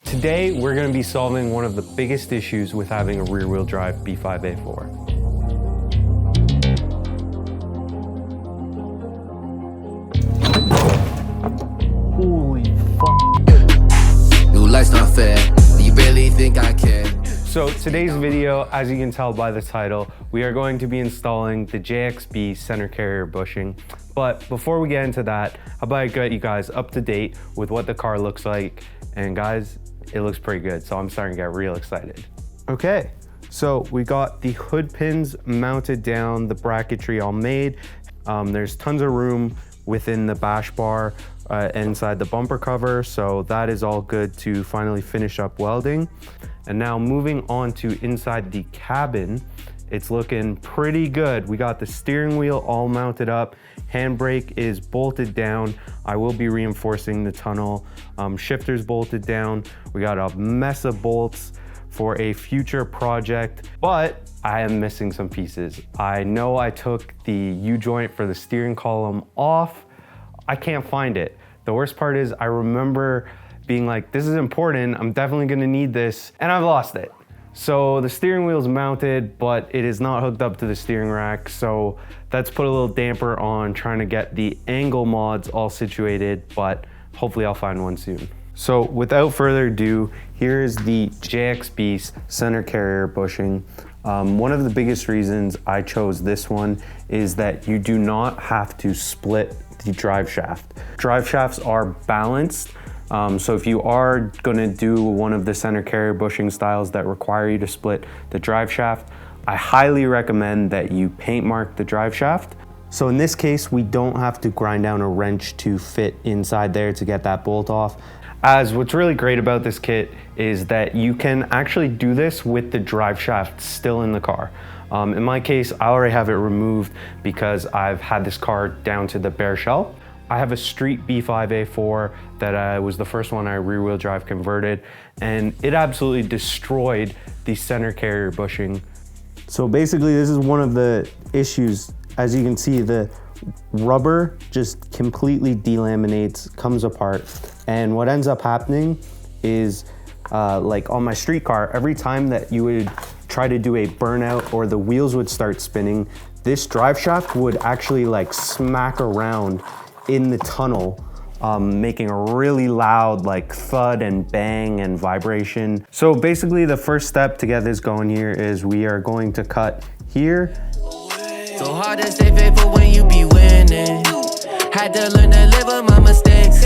Today, we're going to be solving one of the biggest issues with having a rear-wheel drive B5 A4. Holy fuck. New life's not fair. You barely think I care. So today's video, as you can tell by the title, we are going to be installing the JXB center carrier bushing. But before we get into that, how about I get you guys up to date with what the car looks like. And guys, it looks pretty good, so I'm starting to get real excited. Okay, so we got the hood pins mounted down, the bracketry all made. There's tons of room within the bash bar inside the bumper cover, so that is all good to finally finish up welding. And now moving on to inside the cabin, it's looking pretty good. We got the steering wheel all mounted up. Handbrake is bolted down. I will be reinforcing the tunnel. Shifter's bolted down. We got a mess of bolts for a future project, but I am missing some pieces. I know I took the U-joint for the steering column off. I can't find it. The worst part is I remember being like, this is important. I'm definitely gonna need this, and I've lost it. So the steering wheel's mounted, but it is not hooked up to the steering rack. So that's put a little damper on trying to get the angle mods all situated, but hopefully I'll find one soon. So without further ado, here's the JXB center carrier bushing. One of the biggest reasons I chose this one is that you do not have to split the drive shaft. Drive shafts are balanced. So if you are gonna do one of the center carrier bushing styles that require you to split the drive shaft, I highly recommend that you paint mark the drive shaft. So in this case, we don't have to grind down a wrench to fit inside there to get that bolt off. As what's really great about this kit is that you can actually do this with the drive shaft still in the car. In my case, I already have it removed because I've had this car down to the bare shell. I have a street B5 A4 that was the first one I rear-wheel drive converted, and it absolutely destroyed the center carrier bushing. So basically, this is one of the issues. As you can see, the rubber just completely delaminates, comes apart, and what ends up happening is, like on my street car, every time that you would try to do a burnout or the wheels would start spinning, this drive shaft would actually like smack around in the tunnel, making a really loud like thud and bang and vibration. So basically the first step to get this going here is we are going to cut here. So hard to stay faithful when you be winning. Had to learn to live with my mistakes.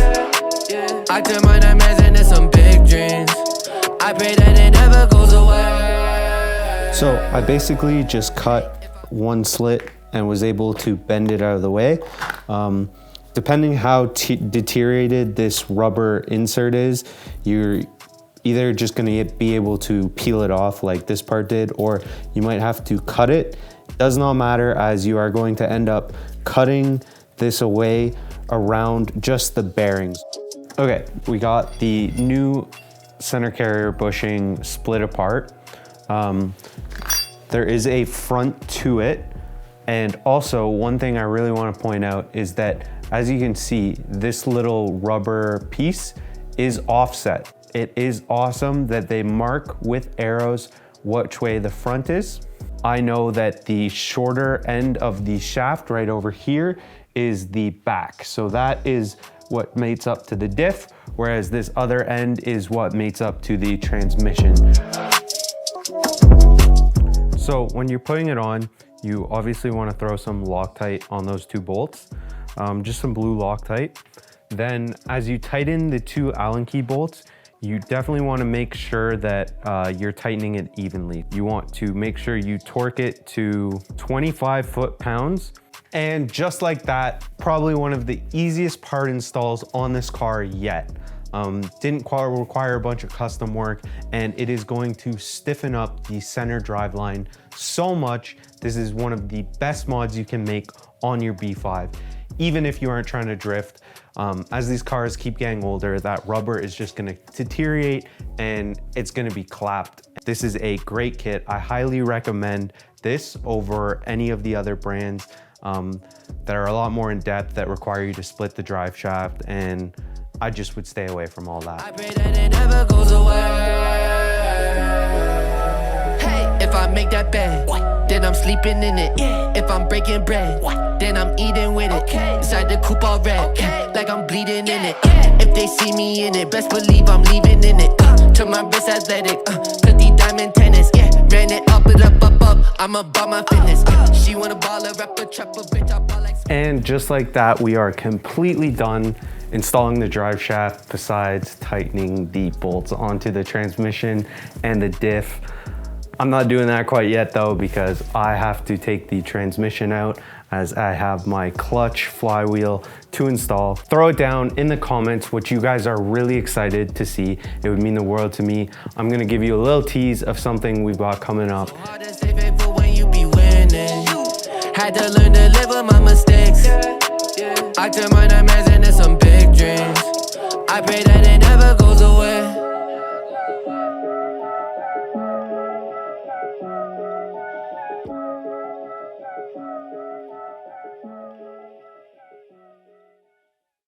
I turn my nightmares into some big dreams. I pray that it never goes away. So I basically just cut one slit and was able to bend it out of the way. Depending how deteriorated this rubber insert is, you're either just gonna be able to peel it off like this part did, or you might have to cut it. It does not matter, as you are going to end up cutting this away around just the bearings. Okay, we got the new center carrier bushing split apart. There is a front to it. And also, one thing I really want to point out is that, as you can see, this little rubber piece is offset. It is awesome that they mark with arrows which way the front is. I know that the shorter end of the shaft right over here is the back. So that is what mates up to the diff, whereas this other end is what mates up to the transmission. So when you're putting it on, you obviously want to throw some Loctite on those two bolts, just some blue Loctite. Then as you tighten the two Allen key bolts, you definitely want to make sure that you're tightening it evenly. You want to make sure you torque it to 25 foot-pounds. And just like that, probably one of the easiest part installs on this car yet. Didn't require a bunch of custom work, and it is going to stiffen up the center drive line so much. This is one of the best mods you can make on your B5, even if you aren't trying to drift. As these cars keep getting older, that rubber is just gonna deteriorate and it's gonna be clapped. This is a great kit. I highly recommend this over any of the other brands that are a lot more in depth, that require you to split the drive shaft, and I just would stay away from all that. I pray that it never goes away. make that bed, then I'm sleeping in it. If I'm breaking bread, then I'm eating with it. Inside the coupe all red, like I'm bleeding in it. If they see me in it, best believe I'm leaving in it. To my wrist athletic, 50 diamond tennis, ran it up, I'm about my fitness. She wanna ball a rapper, trapper, bitch, I ball like. And just like that, we are completely done installing the drive shaft, besides tightening the bolts onto the transmission and the diff. I'm not doing that quite yet though, because I have to take the transmission out as I have my clutch flywheel to install. Throw it down in the comments what you guys are really excited to see. It would mean the world to me. I'm gonna give you a little tease of something we've got coming up. So hard to stay faithful when you be winning. Had to learn to live with my mistakes. I turn my nightmares into some big dreams. I pray that it never goes away.